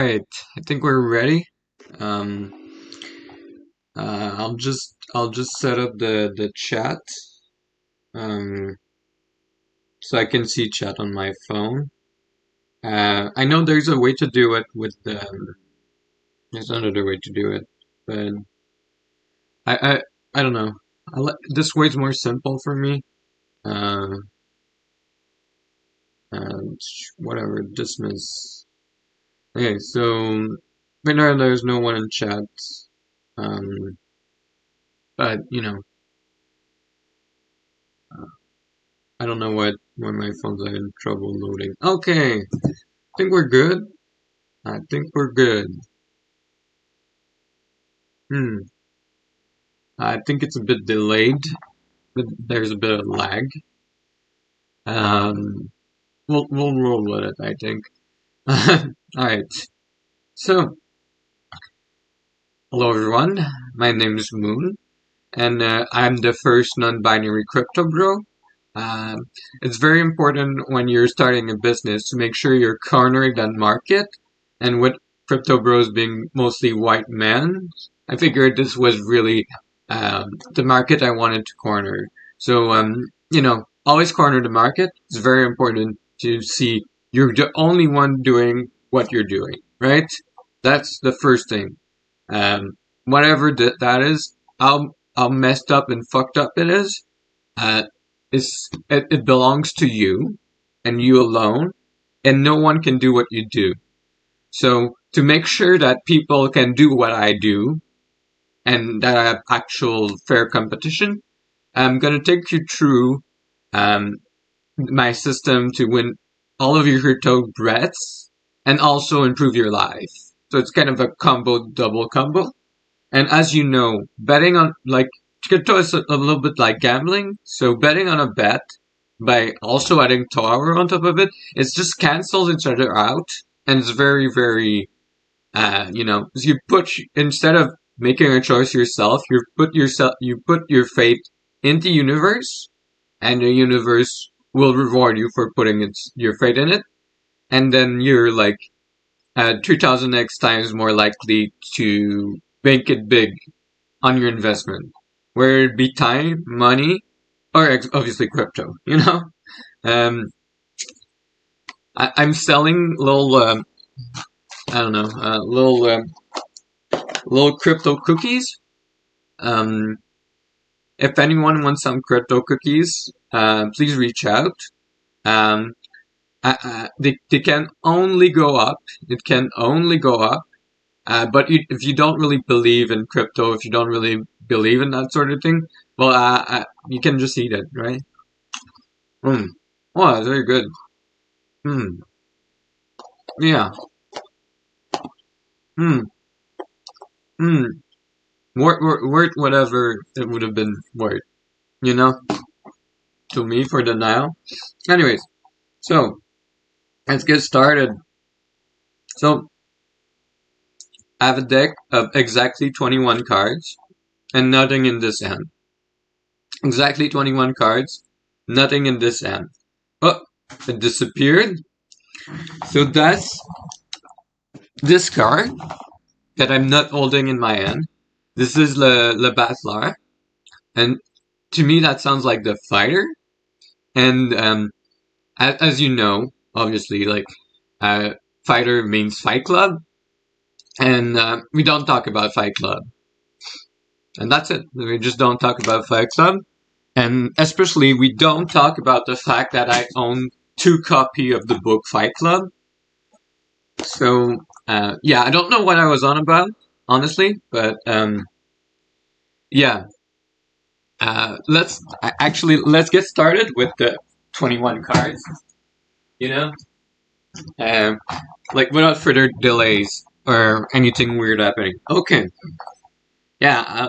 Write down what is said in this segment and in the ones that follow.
Right, I think we're ready. Um, I'll just set up the chat, um, so I can see chat on my phone. I know there's a way to do it with the. There's another way to do it, but I I, I don't know. This way's more simple for me. Uh, and whatever, dismiss. Okay, so right now there's no one in chat. Um, but I don't know why my phone's having trouble loading. Okay, I think we're good. I think we're good. Hmm. I think it's a bit delayed. But there's a bit of lag. Um. We'll roll with it, I think. All right. So, hello everyone. My name is Moon, and I'm the first non-binary crypto bro. Um, it's very important when you're starting a business to make sure you're cornering that market. And with crypto bros being mostly white men, I figured this was really the market I wanted to corner. So, always corner the market. It's very important to see you're the only one doing what you're doing, right? That's the first thing. Whatever that is, how messed up and fucked up it is, uh, it belongs to you and you alone, and no one can do what you do. So to make sure that people can do what I do and that I have actual fair competition, I'm gonna take you through um, my system to win all of your crypto breaths and also improve your life. So it's kind of a combo, double combo. And as you know, betting on like crypto is a little bit like gambling. So betting on a bet by also adding tower on top of it, it just cancels each other out, and it's very very you put instead of making a choice yourself, you put your faith in the universe, and the universe will reward you for putting your faith in it, and then you're like 3,000x times more likely to make it big on your investment, whether it be time, money, or obviously crypto. Um, I'm selling little, I don't know, little crypto cookies. Um, if anyone wants some crypto cookies, please reach out. Um, they can only go up. It can only go up. But if you don't really believe in crypto, if you don't really believe in that sort of thing, well, you can just eat it, right? Mm. Oh, that's very good. Mm. Yeah. Mm. Mm. Worth whatever it would have been worth, you know, to me for the now. Anyways, so let's get started. So I have a deck of exactly 21 cards and nothing in this hand. Exactly 21 cards, nothing in this hand. Oh, it disappeared. So that's this card that I'm not holding in my hand. This is Le Batlar. And to me, that sounds like the fighter. And as you know, obviously, like fighter means Fight Club, and we don't talk about Fight Club, and that's it. We just don't talk about Fight Club, and especially we don't talk about the fact that I own two copy of the book Fight Club. So yeah, I don't know what I was on about, honestly, but yeah. Let's get started with the 21 cards. You know, um, like without further delays or anything weird happening. Okay, yeah,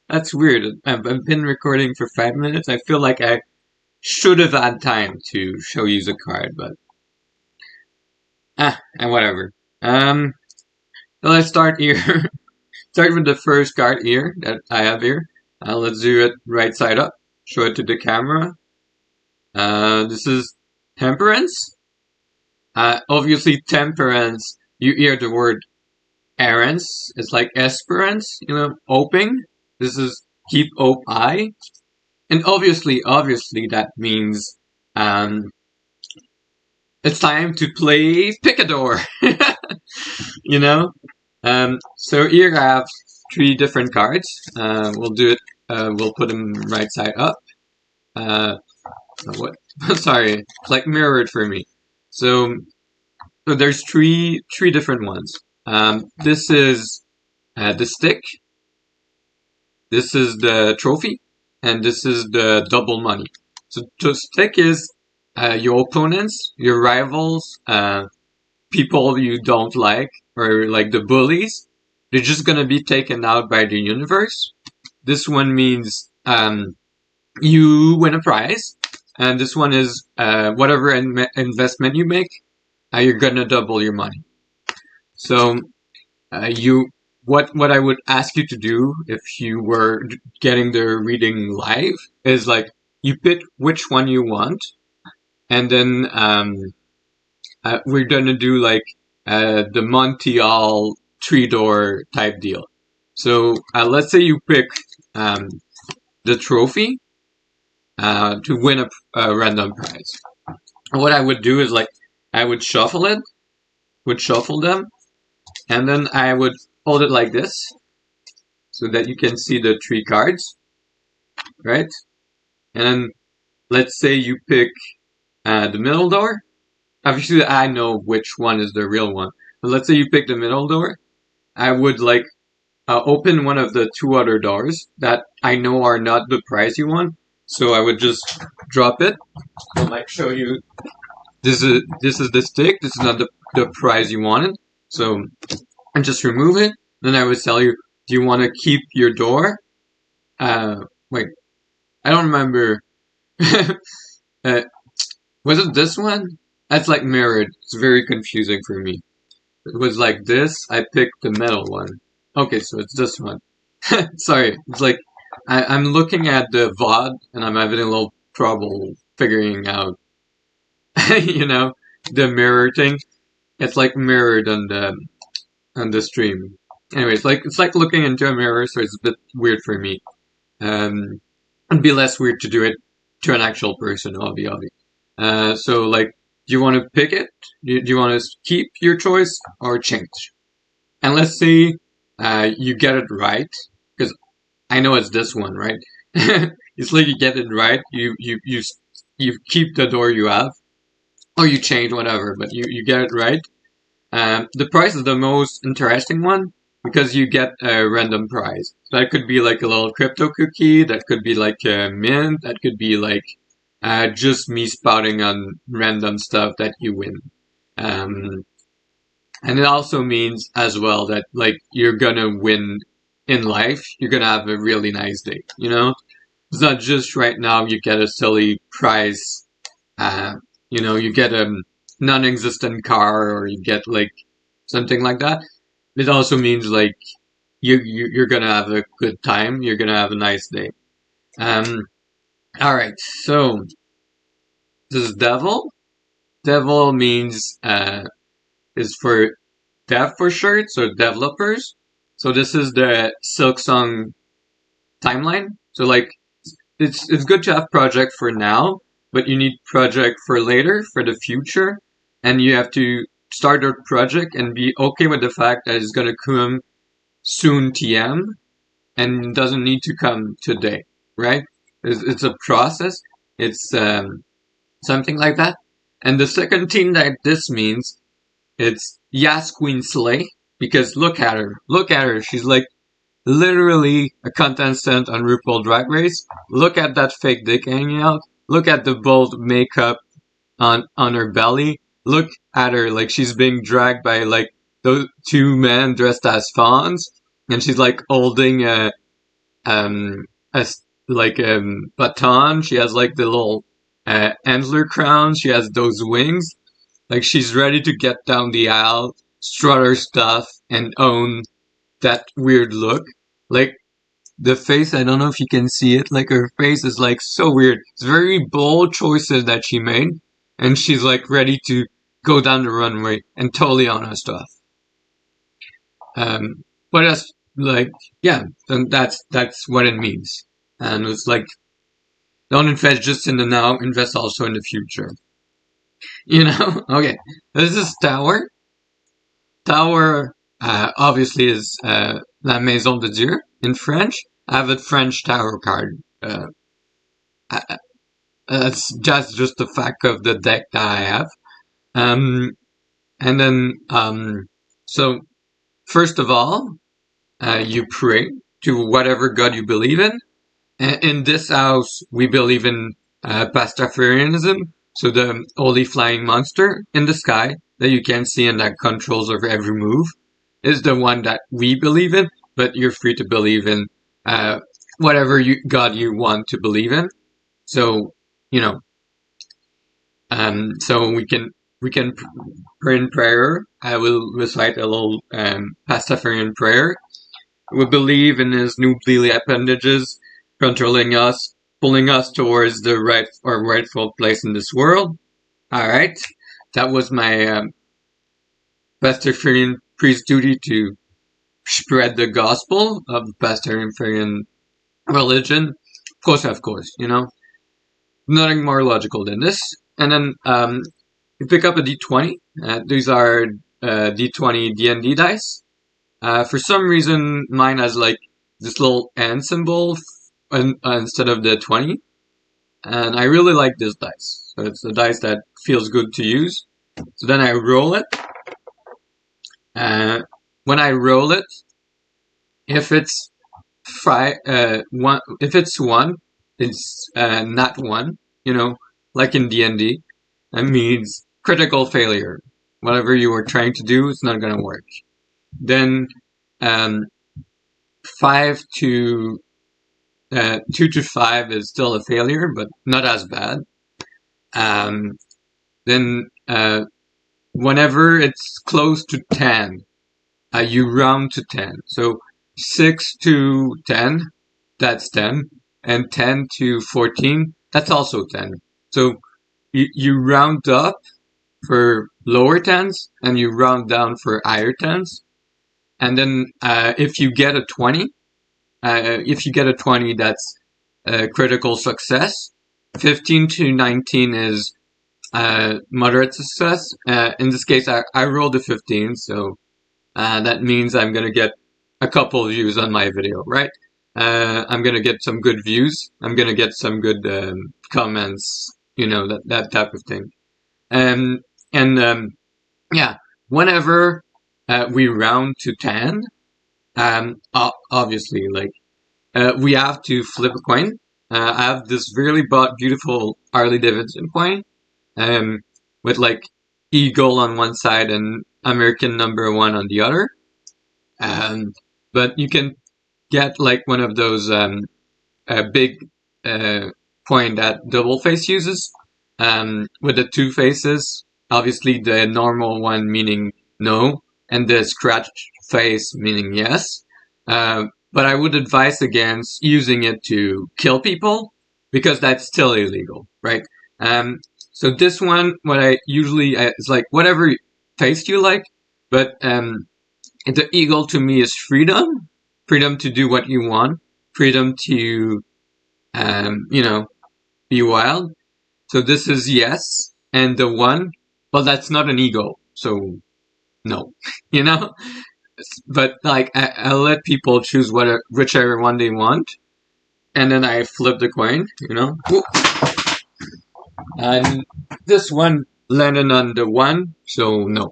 that's weird. I've been recording for 5 minutes. I feel like I should have had time to show you the card, but and whatever. So let's start here. Start with the first card here that I have here. Let's do it right side up. Show it to the camera. This is Temperance. Obviously, Temperance you hear the word errands. It's like esperance, hoping. This is keep hope high. And obviously that means um, it's time to play Picador. you know? So here I have 3 different cards. We'll do it, we'll put them right side up. What? Sorry, it's like mirrored for me. So there's three different ones. This is the stick. This is the trophy, and this is the double money. So the stick is your opponents, your rivals, people you don't like, or like the bullies. They're just gonna be taken out by the universe. This one means you win a prize, and this one is whatever investment you make, you're gonna double your money. So what I would ask you to do if you were getting the reading live is like you pick which one you want, and then we're gonna do like the Montreal 3-door type deal. So let's say you pick the trophy to win a random prize. What I would do is like I would shuffle them, and then I would hold it like this so that you can see the 3 cards, right? And then let's say you pick the middle door. Obviously, I know which one is the real one. But let's say you pick the middle door. I would like open one of the 2 other doors that I know are not the prize you want. So I would just drop it. I'll like show you. This is the stick. This is not the prize you wanted. So I just remove it. Then I would tell you, do you want to keep your door? Wait, I don't remember. Was it this one? That's like mirrored. It's very confusing for me. It was like this. I picked the middle one. Okay, so it's this one. Sorry, it's like I'm looking at the VOD and I'm having a little trouble figuring out, the mirror thing. It's like mirrored on the stream. Anyway, it's like looking into a mirror, so it's a bit weird for me. It'd be less weird to do it to an actual person, obviously. So like, do you want to pick it? Do you want to keep your choice or change? And let's say you get it right, because I know it's this one, right? It's like you get it right. You keep the door you have, or you change whatever, but you get it right. The prize is the most interesting one because you get a random prize. So that could be like a little crypto cookie. That could be like a mint. That could be like just me spouting on random stuff that you win. And it also means as well that like you're gonna win in life. You're gonna have a really nice day. It's not just right now you get a silly prize. You get a non-existent car, or you get like something like that. It also means like you're gonna have a good time. You're gonna have a nice day. All right. So this is devil. Devil means is for dev for short, so developers. So this is the Silksong timeline. So like it's good to have project for now, but you need project for later, for the future, and you have to start a project and be okay with the fact that it's gonna come soon TM and doesn't need to come today, right? It's a process. It's something like that. And the second thing that this means, it's Yas Queen Slay, because look at her. She's like literally a contestant on RuPaul Drag Race. Look at that fake dick hanging out. Look at the bold makeup on her belly. Look at her, like she's being dragged by like those 2 men dressed as fawns, and she's like holding a baton. She has like the little antler crown. She has those wings. Like she's ready to get down the aisle, strut her stuff, and own that weird look. Like the face, I don't know if you can see it. Like her face is like so weird. It's very bold choices that she made, and she's like ready to go down the runway and totally on her stuff. But that's like, yeah, then that's what it means. And it's like, don't invest just in the now, invest also in the future. Okay. This is Tower. Tower, obviously is La Maison de Dieu in French. I have a French Tower card. That's just the fact of the deck that I have. Um, and then, so first of all, you pray to whatever God you believe in. In this house, we believe in Pastafarianism, so the holy flying monster in the sky that you can see and that controls over every move is the one that we believe in, but you're free to believe in whatever God you want to believe in. So, you know, so we can pray in prayer. I will recite a little Pastafarian prayer. We believe in his nuclear appendages controlling us, pulling us towards the rightful place in this world. All right, that was my Pastafarian priest duty to spread the gospel of the Pastafarian religion. Of course, nothing more logical than this. And then you pick up a d20. These are d20 D&D dice. For some reason, mine has like this little N symbol instead of the 20. And I really like this dice. So it's a dice that feels good to use. So then I roll it. When I roll it, if it's if it's one, it's not one. Like in D&D, that means critical failure. Whatever you were trying to do, it's not gonna work. Then 5 to 2 to 5 is still a failure, but not as bad. Then whenever it's close to 10, you round to 10. So 6 to 10, that's 10. And 10 to 14, that's also 10. So you round up for lower tens, and you round down for higher tens. And then if you get a 20, that's a critical success. 15 to 19 is moderate success. In this case, I rolled a 15, so that means I'm going to get a couple of views on my video, right? I'm going to get some good views. I'm going to get some good comments, that type of thing. Yeah, whenever we round to 10, obviously, we have to flip a coin. I have this really beautiful Harley Davidson coin, with like eagle on one side and American number 1 on the other. But you can get like one of those big coin that Double Face uses, with the 2 faces. Obviously, the normal one meaning no, and the scratch face meaning yes. But I would advise against using it to kill people, because that's still illegal, right? So this one, what I usually is like whatever face you like, but the eagle to me is freedom to do what you want, freedom to be wild. So this is yes, and the 1, well, that's not an eagle, so no, But like I'll let people choose whichever one they want, and then I flip the coin, and this one landed on the 1, so no.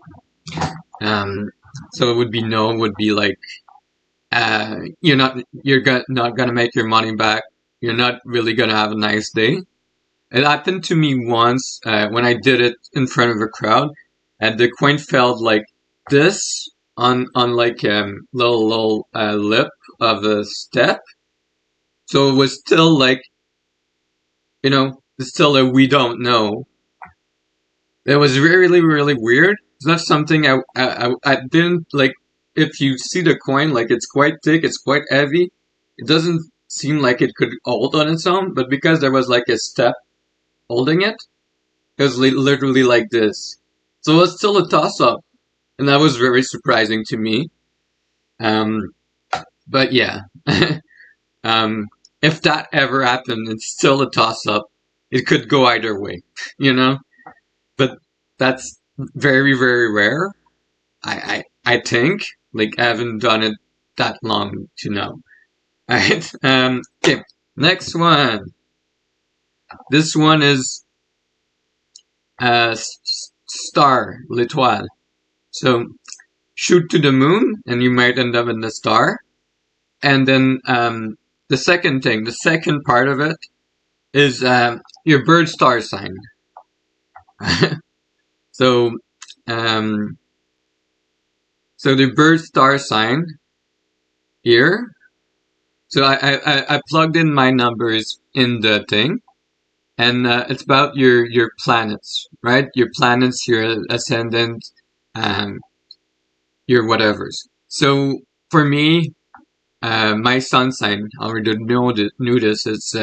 So it would be no, would be like you're not gonna make your money back. You're not really gonna have a nice day. It happened to me once when I did it in front of a crowd, and the coin fell like this on like little lip of a step. So it was still like, it's still a we don't know. It was really, really weird. It's not something I didn't like. If you see the coin, like it's quite thick, it's quite heavy. It doesn't seem like it could hold on its own, but because there was like a step holding it, it was literally like this. So it's still a toss-up, and that was very surprising to me. But yeah, if that ever happened, it's still a toss-up. It could go either way, you know. But that's very, very rare. I think. Like, I haven't done it that long to know. Alright, okay. Next one. This one is star, l'étoile. So, shoot to the moon, and you might end up in the star. And then, the second part of it is, your bird star sign. So, so the bird star sign here. So I plugged in my numbers in the thing, and it's about your planets, right? Your planets, your ascendant, your whatevers. So for me, my sun sign, I already knew this, it's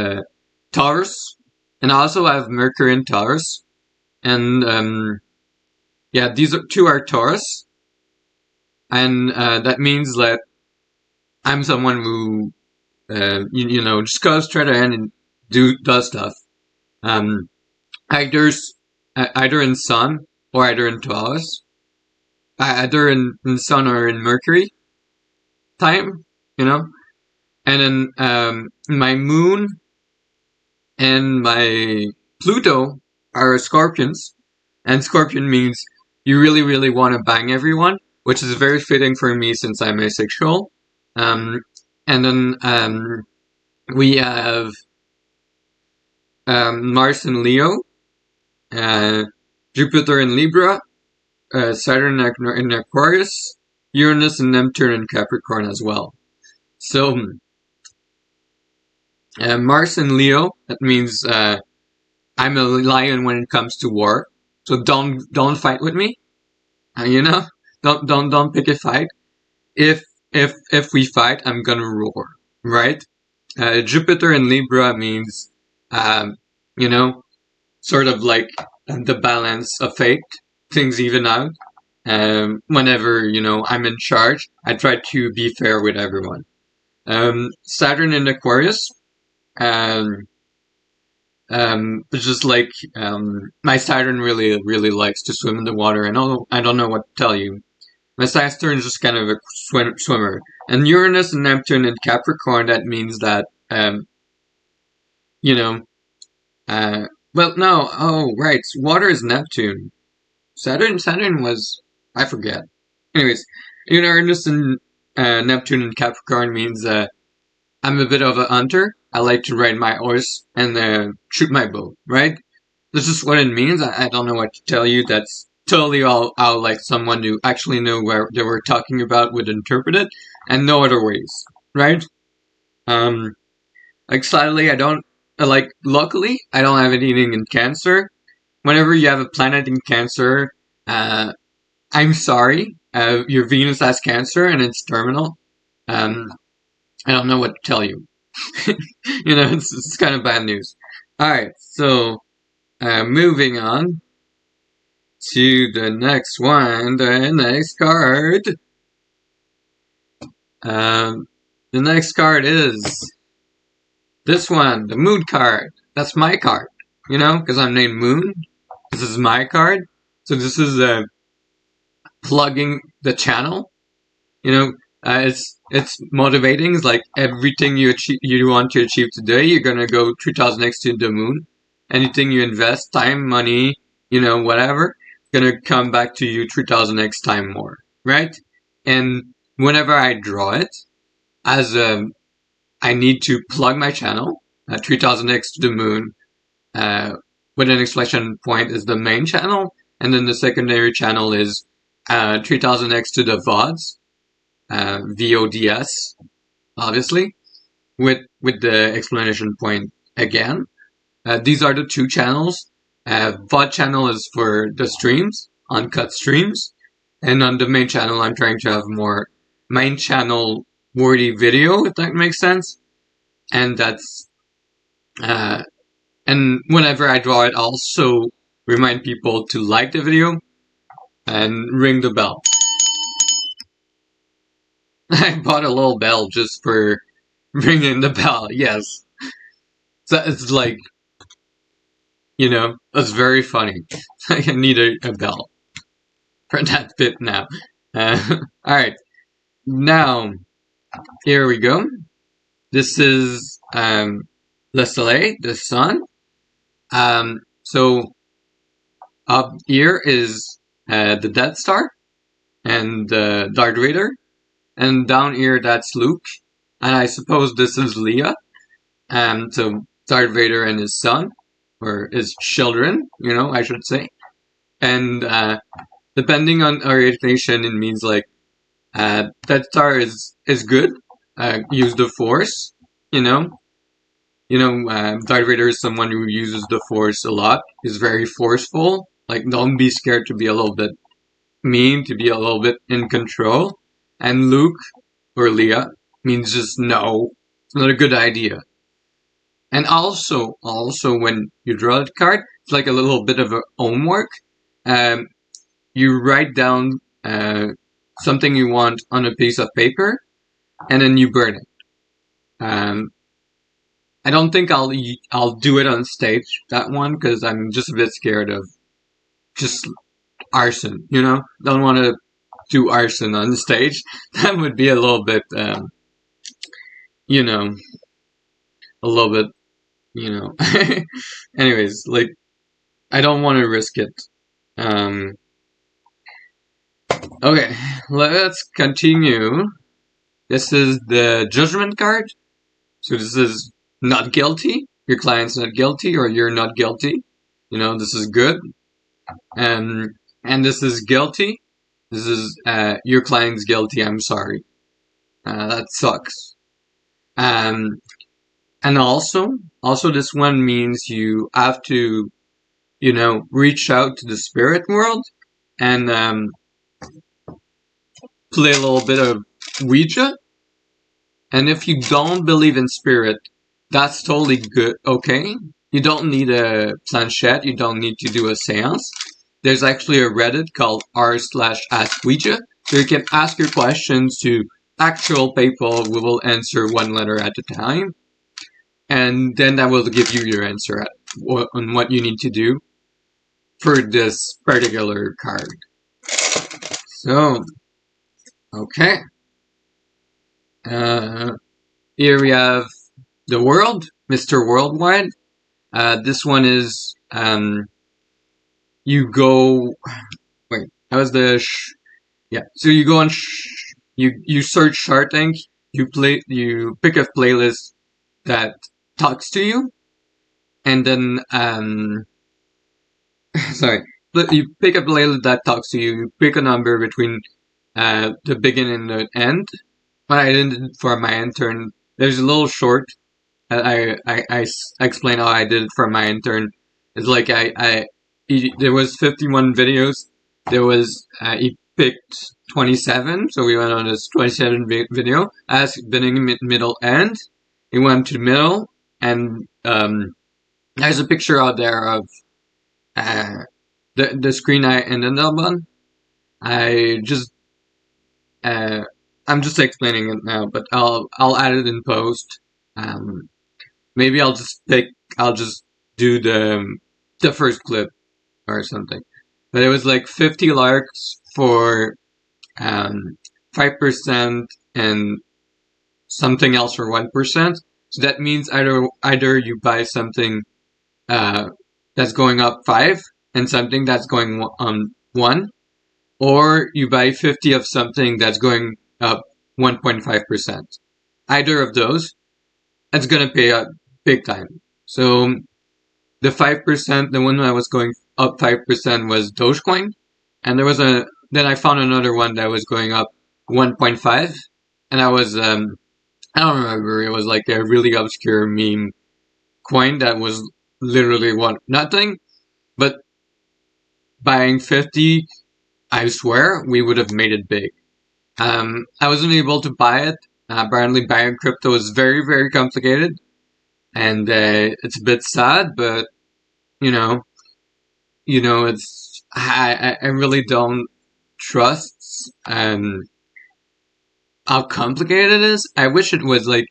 Taurus, and I also have Mercury in Taurus, and yeah, these two are Taurus, and that means that I'm someone who you know, just goes straight ahead and does stuff. Either in Sun or either in Taurus, either in Sun or in Mercury time, you know. And then my Moon and my Pluto are Scorpions, and Scorpion means you really, really want to bang everyone, which is very fitting for me since I'm asexual. And then we have Mars in Leo, Jupiter in Libra, Saturn in Aquarius, Uranus and Neptune in Capricorn as well. So Mars in Leo, that means I'm a lion when it comes to war. So don't fight with me. You know, don't pick a fight. If we fight, I'm gonna roar, right? Jupiter in Libra means, you know, sort of like the balance of fate. Things even out. Whenever, you know, I'm in charge, I try to be fair with everyone. Saturn in Aquarius, it's just like, my Saturn really, really likes to swim in the water. I don't know what to tell you. My Saturn is just kind of a swimmer. And Uranus and Neptune in Capricorn, that means that, you know, well, no, oh, right, water is Neptune. Saturn was, I forget. Anyways, Uranus and Neptune in Capricorn means, I'm a bit of a hunter. I like to ride my horse and shoot my bow, right? This is what it means. I don't know what to tell you. That's totally all how like someone who actually knew where they were talking about would interpret it, and no other ways, right? Like sadly, I don't like. Luckily, I don't have anything in Cancer. Whenever you have a planet in Cancer, I'm sorry. Your Venus has Cancer and it's terminal. I don't know what to tell you. You know, it's kind of bad news. Alright, so moving on to the next one, the next card. The next card is this one, the Moon card. That's my card, you know, because I'm named Moon. This is my card. So this is plugging the channel. You know, it's motivating. It's like everything you want to achieve today, you're gonna go 3000x to the moon. Anything you invest, time, money, you know, whatever, gonna come back to you 3000x time more, right? And whenever I draw it, as I need to plug my channel, 3000x to the moon, with an exclamation point is the main channel, and then the secondary channel is 3000x to the VODs, VODS, obviously, with the exclamation point again. These are the two channels. VOD channel is for the streams, uncut streams, and on the main channel I'm trying to have more main channel worthy video, if that makes sense. And that's and whenever I draw it, I also remind people to like the video and ring the bell. I bought a little bell just for ringing the bell. Yes, so it's like it's very funny. I need a bell for that bit now. All right, now here we go. This is Le Soleil, the sun. So up here is the Death Star and Darth Vader, and down here that's Luke, and I suppose this is Leia. So Darth Vader and his son, or his children, I should say. And depending on orientation, it means like Death Star is good. Use the Force, you know. Darth Vader is someone who uses the Force a lot. He's very forceful. Like, don't be scared to be a little bit mean, to be a little bit in control. And Luke, or Leia, means just no. It's not a good idea. And also when you draw the card, it's like a little bit of a homework. You write down something you want on a piece of paper, and then you burn it. I don't think I'll do it on stage, that one, because I'm just a bit scared of just arson. Don't want to do arson on stage. That would be a little bit, a little bit. Anyways, like, I don't want to risk it. Okay, let's continue. This is the judgment card. So this is not guilty. Your client's not guilty, or you're not guilty. This is good. And this is guilty. This is your client's guilty. I'm sorry. That sucks. And also this one means you have to, reach out to the spirit world and play a little bit of Ouija. And if you don't believe in spirit, that's totally good. Okay, you don't need a planchette. You don't need to do a seance. There's actually a Reddit called r/AskOuija, so you can ask your questions to actual people who will answer one letter at a time. And then that will give you your answer on what you need to do for this particular card. So, okay. Here we have the world, Mr. Worldwide. This one is, you go, wait, that was the, yeah. So you go on, you search Shark Tank, you pick a playlist that talks to you, and then, sorry, you pick a playlist that talks to you, you pick a number between, the beginning and the end. What I did for my intern, there's a little short. I explain how I did it for my intern. It's like there was 51 videos. There was he picked 27, so we went on this 27 video. As beginning, middle, end. He went to middle, and there's a picture out there of the screen I ended up on. I'm just explaining it now, but I'll add it in post. Maybe I'll just do the first clip or something. But it was like 50 likes for 5% and something else for 1%. So that means either you buy something that's going up 5 and something that's going 1, or you buy 50 of something that's going up 1.5%. Either of those, it's gonna pay up big time. So the 5%, the one that was going up 5% was Dogecoin, and then I found another one that was going up 1.5, and I don't remember, it was like a really obscure meme coin that was literally nothing, but buying 50, I swear, we would have made it big. I wasn't able to buy it. Apparently buying crypto is very, very complicated. And it's a bit sad, but, it's, I really don't trust, how complicated it is. I wish it was like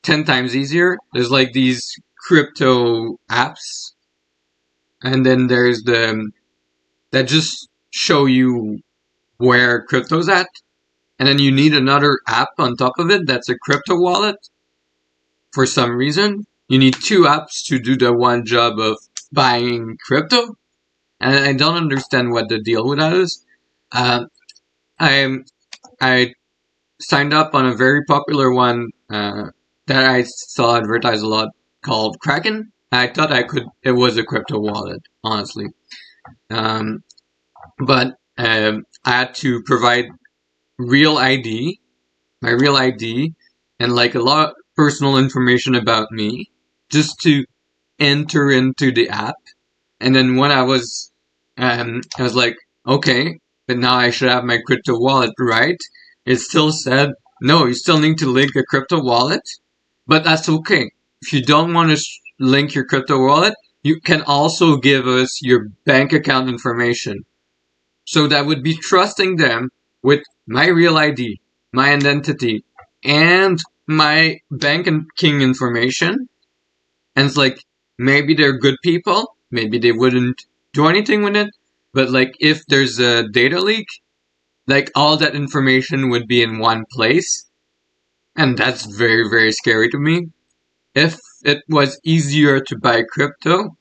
10 times easier. There's like these crypto apps, and then there's the that just show you where crypto's at, and then you need another app on top of it that's a crypto wallet. For some reason, you need two apps to do the one job of buying crypto, and I don't understand what the deal with that is. Uh, I I signed up on a very popular one that I saw advertised a lot called Kraken. I thought it was a crypto wallet, honestly. Um, but I had to provide real ID, my real ID, and like a lot of personal information about me just to enter into the app. And then when I was like, okay, but now I should have my crypto wallet, right? It still said, no, you still need to link a crypto wallet, but that's okay. If you don't want to link your crypto wallet, you can also give us your bank account information. So that would be trusting them with my real ID, my identity, and my banking information. And it's like, maybe they're good people, maybe they wouldn't do anything with it, but like if there's a data leak, like all that information would be in one place. And that's very, very scary to me. If it was easier to buy crypto,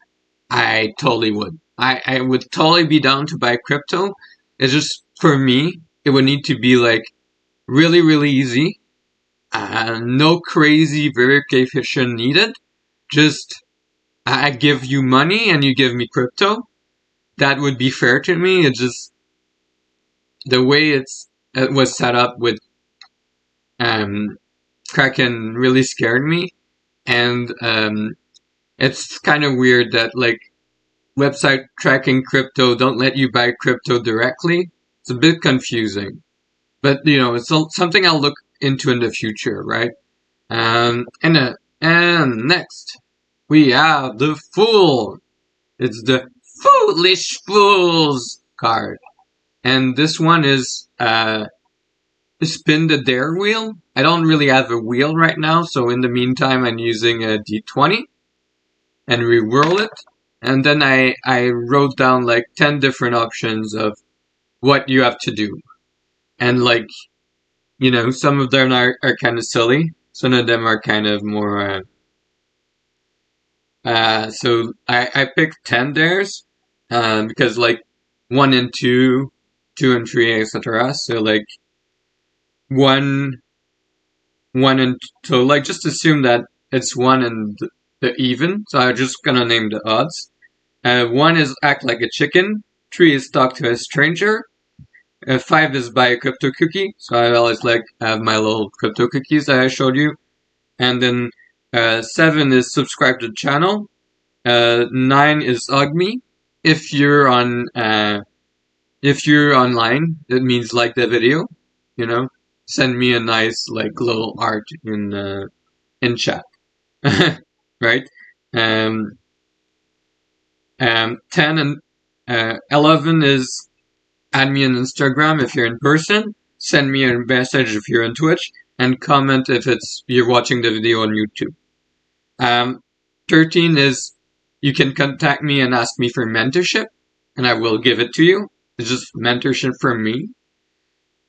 I totally would. I would totally be down to buy crypto. It's just, for me, it would need to be like really, really easy. No crazy verification needed. Just, I give you money and you give me crypto. That would be fair to me. It's just, the way it was set up with Kraken really scared me. And it's kind of weird that like website tracking crypto don't let you buy crypto directly. It's a bit confusing, but you know, it's something I'll look into in the future, right? And next we have the Fool. It's the Foolish Fools card, and this one is spin the dare wheel. I don't really have a wheel right now, so in the meantime, I'm using a D20 and re-whirl it. And then I wrote down like 10 different options of what you have to do. And like, you know, some of them are kind of silly. Some of them are kind of more, so I picked 10 dares, because like 1 and 2, 2 and 3, etc. So like, one and so like just assume that it's 1 and the even. So I'm just gonna name the odds. 1 is act like a chicken. 3 is talk to a stranger. 5 is buy a crypto cookie. So I always like have my little crypto cookies that I showed you. And then 7 is subscribe to the channel. 9 is hug me. If you're online, it means like the video. You know, send me a nice like little art in chat, right? 10 and 11 is add me on Instagram if you're in person, send me a message if you're on Twitch, and comment if you're watching the video on YouTube. 13 is you can contact me and ask me for mentorship, and I will give it to you. It's just mentorship from me,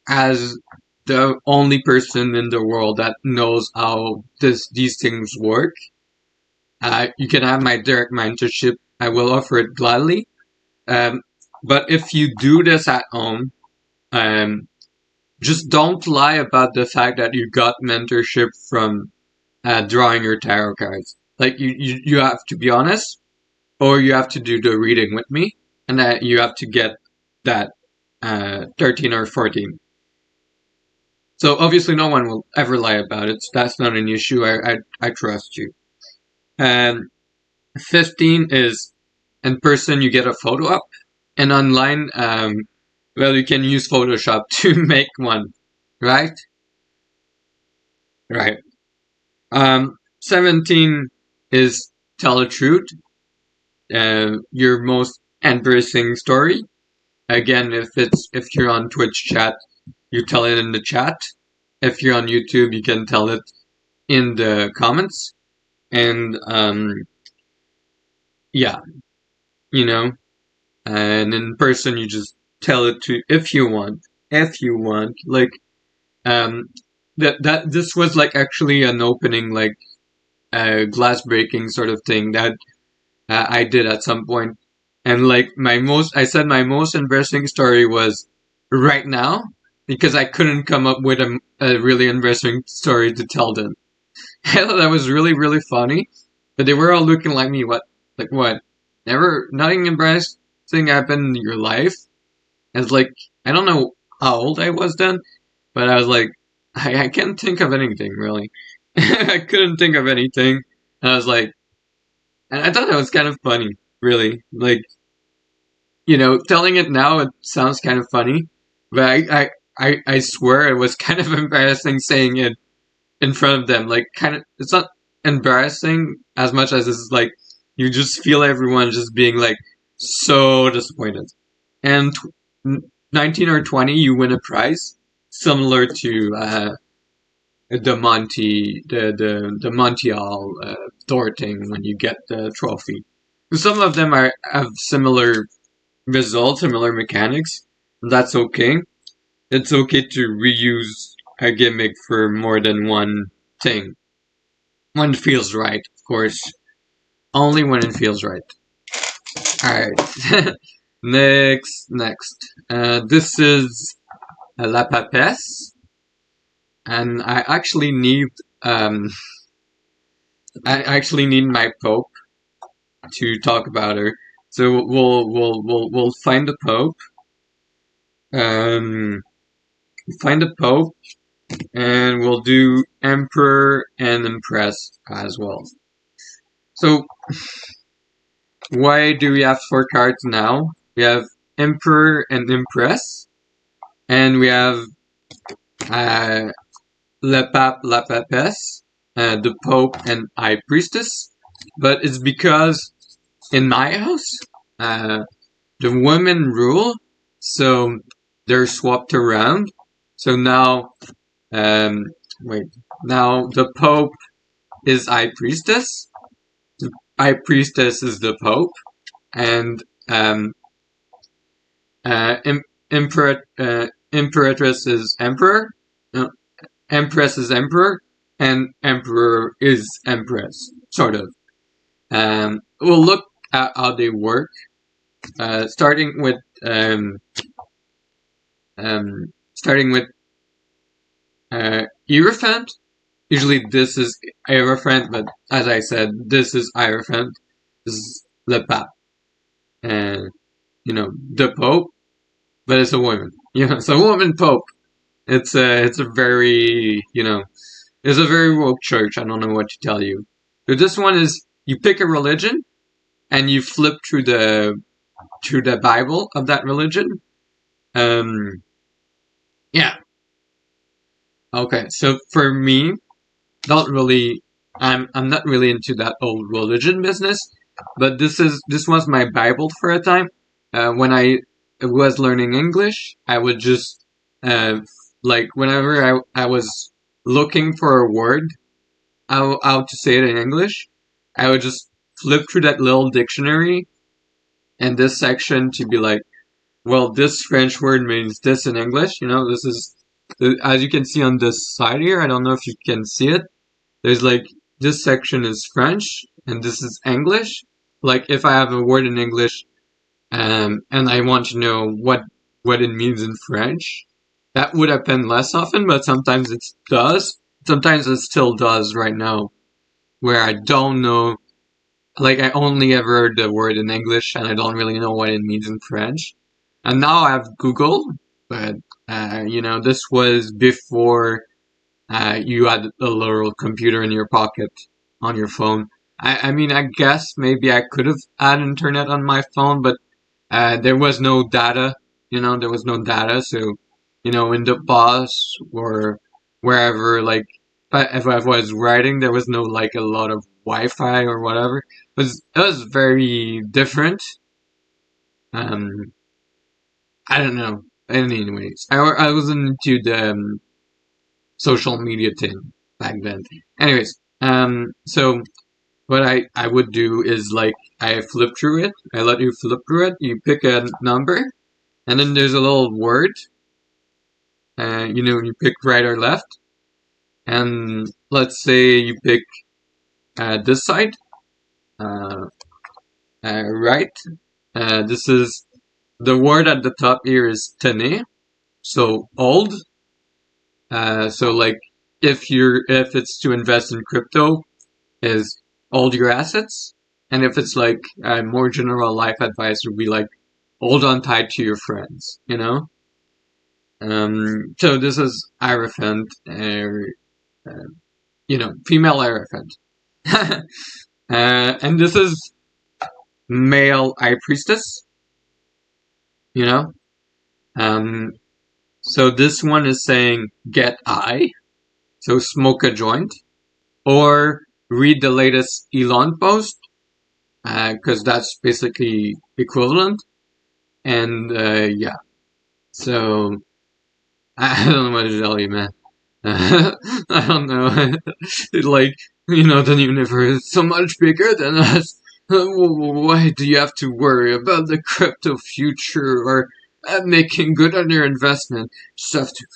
as the only person in the world that knows how these things work. You can have my direct mentorship. I will offer it gladly. But if you do this at home, just don't lie about the fact that you got mentorship from drawing your tarot cards. Like you have to be honest, or you have to do the reading with me, and that you have to get that 13 or 14. So obviously no one will ever lie about it. So that's not an issue. I trust you. 15 is in person you get a photo up, and online, well, you can use Photoshop to make one, right? Right. 17 is tell the truth. Your most embarrassing story. Again, if you're on Twitch chat, you tell it in the chat. if you're on YouTube, you can tell it in the comments. And yeah, you know, and in person, you just tell it to if you want, like that this was like actually an opening, like glass breaking sort of thing that I did at some point. And like I said my most embarrassing story was right now because I couldn't come up with a really embarrassing story to tell them. I thought that was really, really funny, but they were all looking like me. What? Like what? Never, nothing embarrassing happened in your life? It's like, I don't know how old I was then, but I was like, I can't think of anything really. I couldn't think of anything. And I was like, and I thought that was kind of funny, really. Like, telling it now, it sounds kind of funny, but I swear it was kind of embarrassing saying it in front of them. Like, kind of, it's not embarrassing as much as it's like, you just feel everyone just being like so disappointed. And 19 or 20, you win a prize similar to the Montreal door thing when you get the trophy. Some of them have similar results, similar mechanics. That's okay. It's okay to reuse a gimmick for more than one thing. When it feels right, of course. Only when it feels right. Alright. Next. This is La Papesse. And um I actually need my Pope to talk about her. So we'll find the Pope. Um find the Pope and we'll do Emperor and Empress as well. So why do we have 4 cards now? We have Emperor and Empress, and we have uh, Le Pape, La Papesse, the Pope, and High Priestess. But it's because in my house, the women rule, so they're swapped around. So now, um, now the Pope is High Priestess, the High Priestess is the Pope, and Imperatress is Emperor, no, Empress is Emperor, and Emperor is Empress, sort of. We'll look at how they work, starting with Hierophant. Usually this is Hierophant, but as I said, this is Hierophant. This is Le Pape. And, the Pope, but it's a woman. It's a woman Pope. It's a very, it's a very woke church. I don't know what to tell you. But this one is, you pick a religion, and you flip through the Bible of that religion. Yeah. Okay, so for me, I'm not really into that old religion business, but this was my Bible for a time. When I was learning English, I would just like whenever I was looking for a word, how to say it in English, I would just flip through that little dictionary and this section to be like, well, this French word means this in English. This is, as you can see on this side here. I don't know if you can see it. There's like, this section is French and this is English. Like if I have a word in English, and I want to know what it means in French, that would happen less often, but sometimes it does. Sometimes it still does right now, where I don't know. Like I only ever heard the word in English and I don't really know what it means in French. And now I have Google, but this was before you had a little computer in your pocket on your phone. I mean, I guess maybe I could have had internet on my phone, but there was no data. There was no data. So, in the bus or wherever, like, if I was writing, there was no, like, a lot of Wi-Fi or whatever. It was very different. I don't know. Anyways, I wasn't into social media thing back then. Anyways, so what I would do is like I flip through it. I let you flip through it. You pick a number, and then there's a little word. You pick right or left, and let's say you pick this side, right. This is the word at the top here is tene, so old. So like if it's to invest in crypto, is hold your assets, and if it's like more general life advice, would be like hold on tight to your friends. So this is Hierophant, female Hierophant. And this is male High Priestess, you know? So this one is saying get high, so smoke a joint, or read the latest Elon post, because that's basically equivalent. And yeah, so I don't know what to tell you, man. I don't know. Like, the universe is so much bigger than us. Why do you have to worry about the crypto future or making good on your investment? Just have to.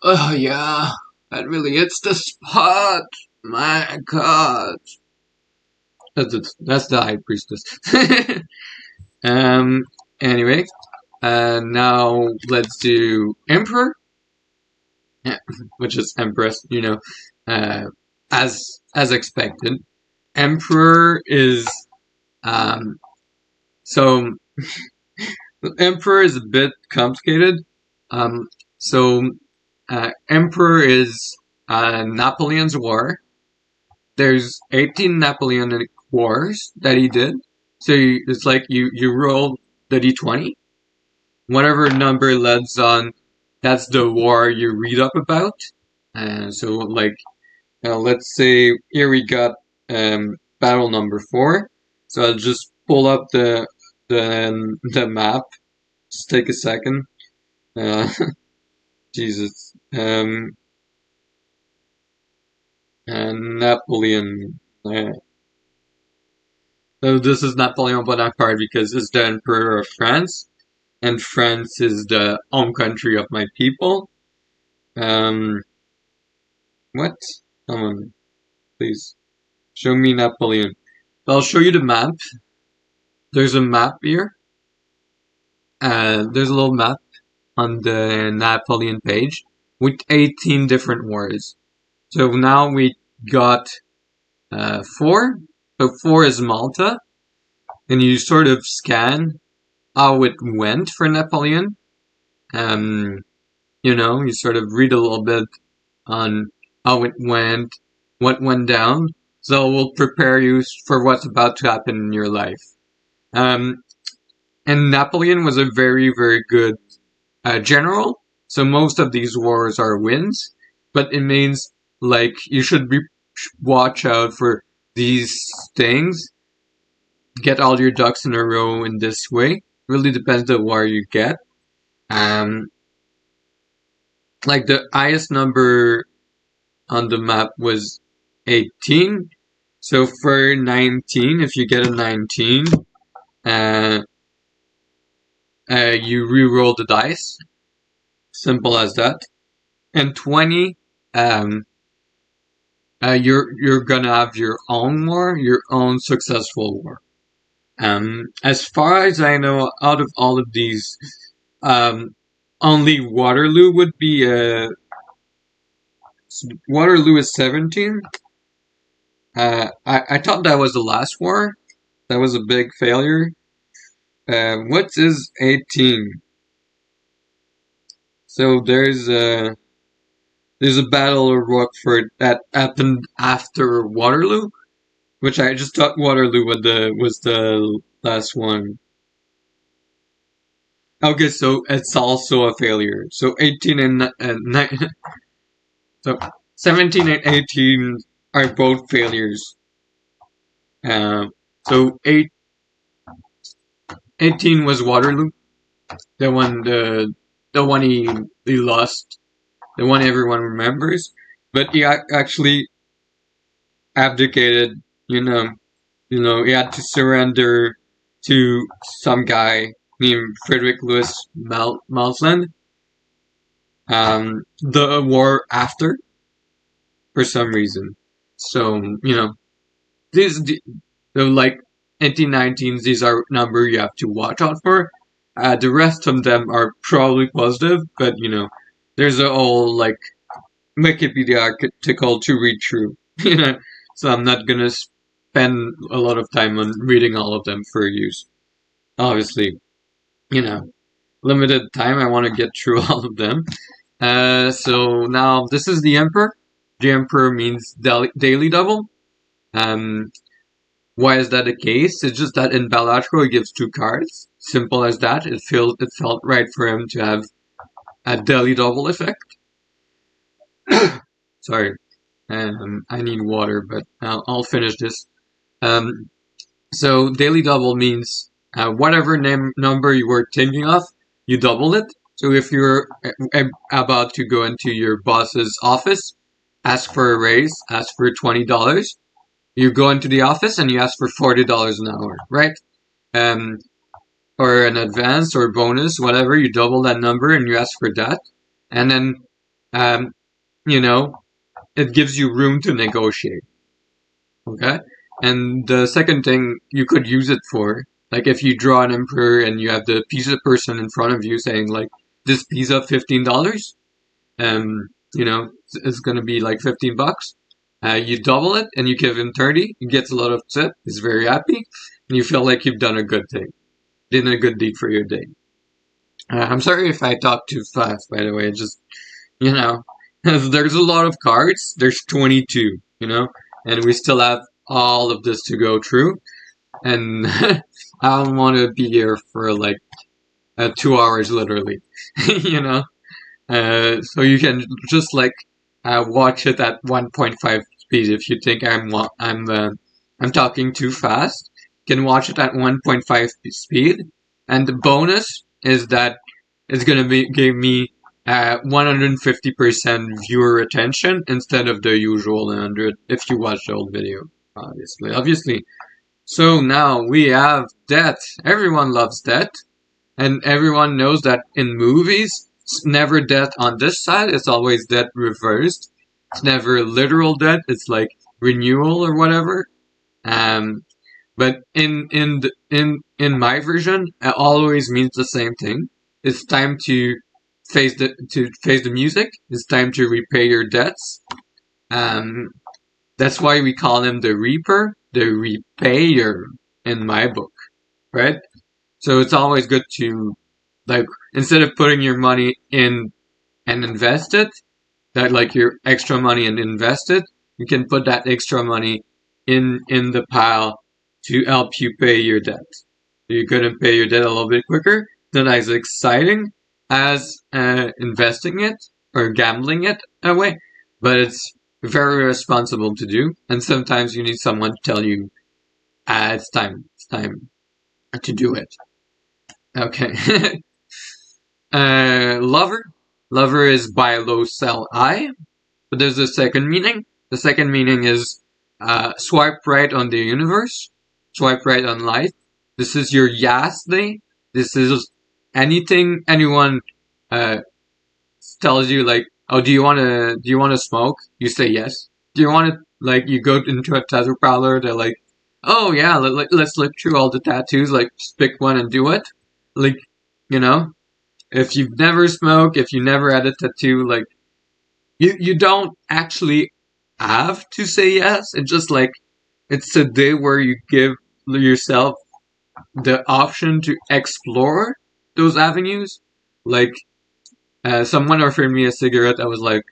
Oh yeah, that really hits the spot. My God. That's the High Priestess. Anyway, now let's do Emperor. Which is Empress, as expected. Emperor is so Emperor is a bit complicated. So Emperor is Napoleon's war. There's 18 Napoleonic wars that he did. So it's like you roll the d20. Whatever number lands on, that's the war you read up about. So like, let's say here we got battle number 4. So I'll just pull up the map. Just take a second. Jesus. Napoleon. So this is Napoleon Bonaparte because it's the Emperor of France, and France is the home country of my people. What? Come on, please. Show me Napoleon. I'll show you the map. There's a map here. There's a little map on the Napoleon page with 18 different wars. So now we got 4. So 4 is Malta. And you sort of scan how it went for Napoleon. You sort of read a little bit on how it went, what went down. So we'll prepare you for what's about to happen in your life. And Napoleon was a very, very good general. So most of these wars are wins. But it means, like, you should watch out for these things. Get all your ducks in a row in this way. Really depends on the war you get. Like the highest number on the map was 18. So for 19, if you get a 19, you re-roll the dice. Simple as that. And 20, you're gonna have your own war, your own successful war. As far as I know, out of all of these, only Waterloo would be Waterloo is 17. I thought that was the last war. That was a big failure. What is 18? So there's a battle of Rockford that happened after Waterloo, which I just thought Waterloo was the last one. Okay, so it's also a failure. So 18 and 9, so 17 and 18 are both failures. So 18 was Waterloo, the one he lost the one everyone remembers. But he actually abdicated. He had to surrender to some guy named Frederick Louis Mausland. The war after, for some reason. So these like 1819s. These are number you have to watch out for. The rest of them are probably positive, but there's a whole like Wikipedia article to read through. So I'm not gonna spend a lot of time on reading all of them for use. Obviously, limited time. I want to get through all of them. So now this is the Emperor. The Emperor means daily double. Why is that the case? It's just that in Balatro he gives 2 cards. Simple as that. It felt right for him to have a daily double effect. Sorry. I need water, but I'll finish this. So daily double means whatever number you were thinking of, you double it. So if you're about to go into your boss's office, ask for a raise, ask for $20. You go into the office and you ask for $40 an hour, right? Or an advance or bonus, whatever. You double that number and you ask for that, and then it gives you room to negotiate. Okay? And the second thing you could use it for, like if you draw an emperor and you have the pizza person in front of you saying like, this pizza $15, it's gonna be like $15. You double it and you give him 30. He gets a lot of tip. He's very happy, and you feel like you've done a good thing, did a good deed for your day. I'm sorry if I talk too fast. By the way, just there's a lot of cards. There's 22, and we still have all of this to go through, and I don't want to be here for like 2 hours, literally, So you can just like watch it at 1.5 speed if you think I'm talking too fast. You can watch it at 1.5 speed, and the bonus is that it's gonna give me 150% viewer retention instead of the usual 100 if you watch the old video, obviously. So now we have death. Everyone loves death, and everyone knows that in movies, it's never death on this side, it's always death reversed. It's never literal death, it's like renewal or whatever. But in my version, it always means the same thing. It's time to face the music. It's time to repay your debts. That's why we call him the Reaper, the Repayer in my book, right? So it's always good to, like, instead of putting your money in and invest it, that like your extra money and invest it, you can put that extra money in the pile to help you pay your debt. You couldn't pay your debt a little bit quicker. Not as exciting as investing it or gambling it away, but it's very responsible to do. And sometimes you need someone to tell you, it's time to do it. Okay. Lover is buy low, sell high. But there's a second meaning. The second meaning is swipe right on the universe, swipe right on life. This is your yes day. This is anything anyone tells you, like, oh, do you want to smoke? You say yes. Do you want to, like, you go into a tattoo parlor, they're like, oh yeah, let's look through all the tattoos, like, just pick one and do it. Like, if you've never smoked, if you never had a tattoo, like, you don't actually have to say yes. It's just like, it's a day where you give yourself the option to explore those avenues. Like, someone offered me a cigarette. I was like,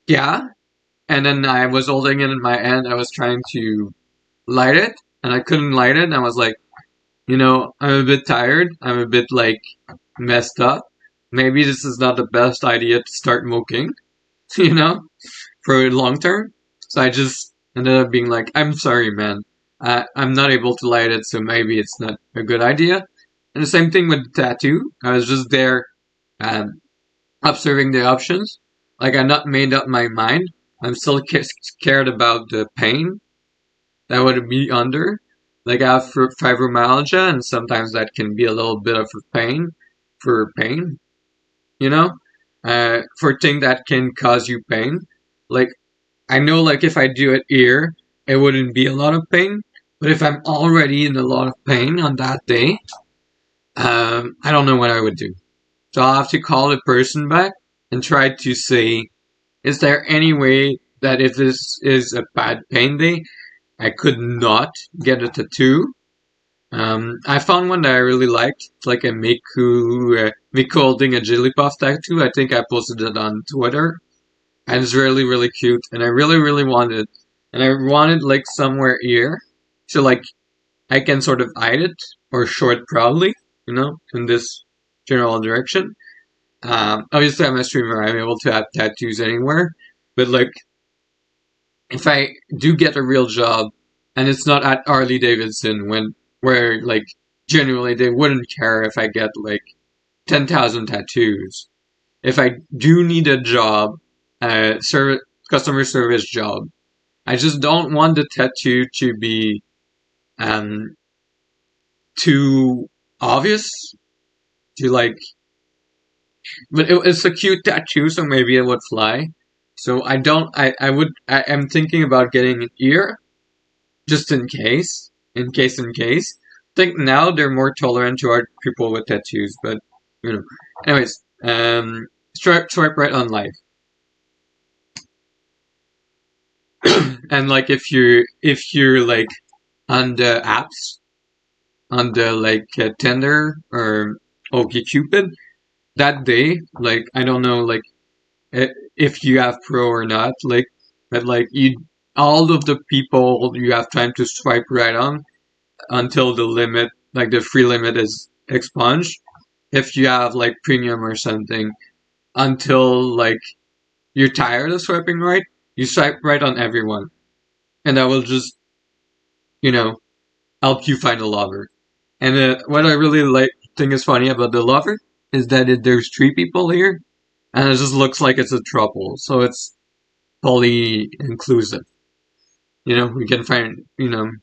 yeah. And then I was holding it in my hand. I was trying to light it, and I couldn't light it. And I was like, I'm a bit tired. I'm a bit, like, messed up. Maybe this is not the best idea to start smoking, for long term. So I just ended up being like, I'm sorry, man. I'm not able to light it, so maybe it's not a good idea. And the same thing with the tattoo. I was just there observing the options. Like I'm not made up my mind. I'm still scared about the pain that would be under. Like I have fibromyalgia, and sometimes that can be a little bit of a pain for pain, you know, for things that can cause you pain. Like I know, like if I do it here, it wouldn't be a lot of pain. But if I'm already in a lot of pain on that day, I don't know what I would do. So I'll have to call the person back and try to say, is there any way that if this is a bad pain day, I could not get a tattoo? I found one that I really liked. It's like a Miku holding a Jigglypuff tattoo. I think I posted it on Twitter. And it's really, really cute. And I really, really want it. And I want it like somewhere here. So like I can sort of hide it or show it proudly, in this general direction. Obviously I'm a streamer. I'm able to have tattoos anywhere. But like if I do get a real job and it's not at Harley Davidson where like genuinely they wouldn't care if I get like 10,000 tattoos. If I do need a job, customer service job, I just don't want the tattoo to be too obvious. But it's a cute tattoo, so maybe it would fly. So I'm thinking about getting an ear, just in case. I think now they're more tolerant to people with tattoos, but, Anyways, swipe right on life. And like if you're like on the apps, on the like Tinder or OkCupid, that day, like I don't know, like if you have Pro or not, like but like all of the people you have time to swipe right on until the limit, like the free limit is expunged. If you have like premium or something, until like you're tired of swiping right, you swipe right on everyone, and that will just help you find a lover. And what I really think is funny about the lover is that there's 3 people here, and it just looks like it's a throuple, so it's fully inclusive. We can find you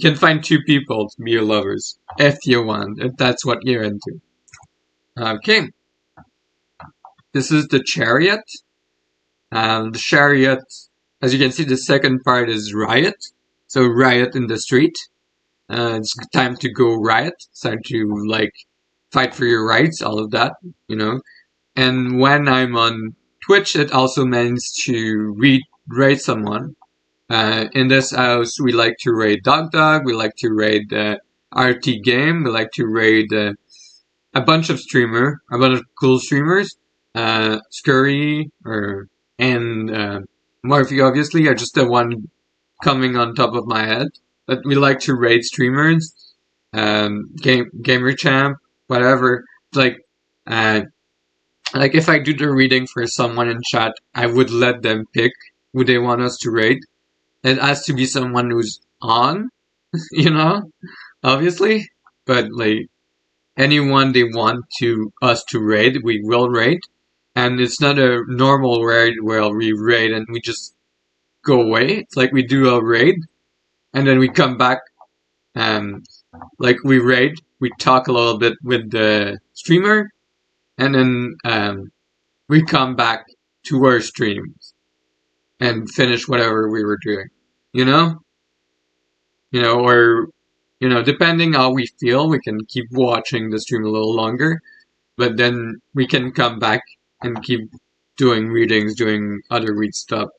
can find 2 people to be your lovers if you want, if that's what you're into. Okay, this is the chariot. The chariot, as you can see, the second part is riot. So riot in the street. It's time to go riot. It's time to like fight for your rights, all of that, And when I'm on Twitch, it also means to raid someone. In this house, we like to raid Dog. We like to raid RT Game. We like to raid a bunch of cool streamers. Scurry and Murphy obviously are just the one coming on top of my head. But we like to raid streamers, gamer champ, whatever. Like if I do the reading for someone in chat, I would let them pick who they want us to raid. It has to be someone who's on, obviously. But like anyone they want us to raid, we will raid. And it's not a normal raid where we raid and we just go away. It's like we do a raid and then we come back and like we raid, we talk a little bit with the streamer, and then we come back to our streams and finish whatever we were doing. Or depending how we feel, we can keep watching the stream a little longer, but then we can come back and keep doing readings, doing other weird stuff.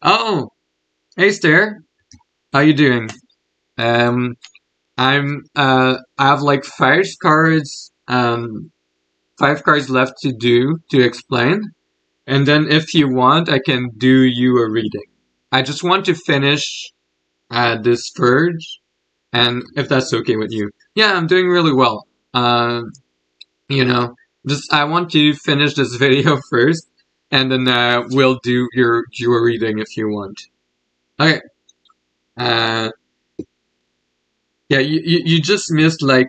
Oh, hey Stair, how you doing? I have like 5 cards, 5 cards left to explain, and then if you want, I can do you a reading. I just want to finish this purge, and if that's okay with you. Yeah, I'm doing really well. I want to finish this video first, and then we'll do your reading if you want. Okay. Yeah, you just missed like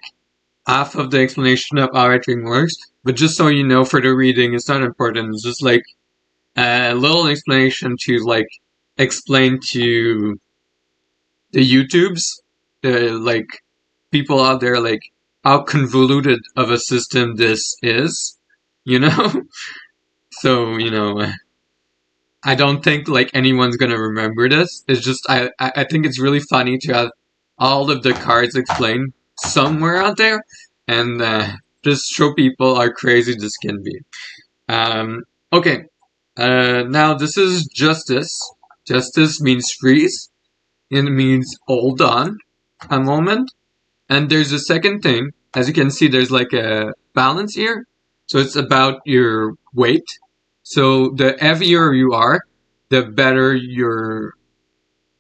half of the explanation of how everything works, but just so you know, for the reading, it's not important. It's just like a little explanation to like explain to the YouTubes, the like people out there, like how convoluted of a system this is, you know. So I don't think like anyone's gonna remember this. It's just I think it's really funny to have all of the cards explained somewhere out there, and just show people how crazy this can be. Okay. Now this is justice. Justice means freeze. It means hold on a moment. And there's a second thing. As you can see, there's like a balance here. So it's about your weight. So the heavier you are, the better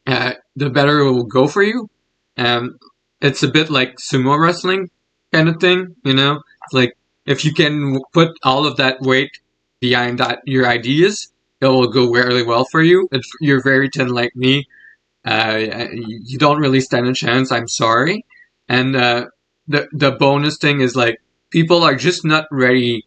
the better it will go for you. It's a bit like sumo wrestling kind of thing, It's like if you can put all of that weight behind your ideas, it will go really well for you. If you're very thin like me, you don't really stand a chance. I'm sorry. And the bonus thing is like people are just not ready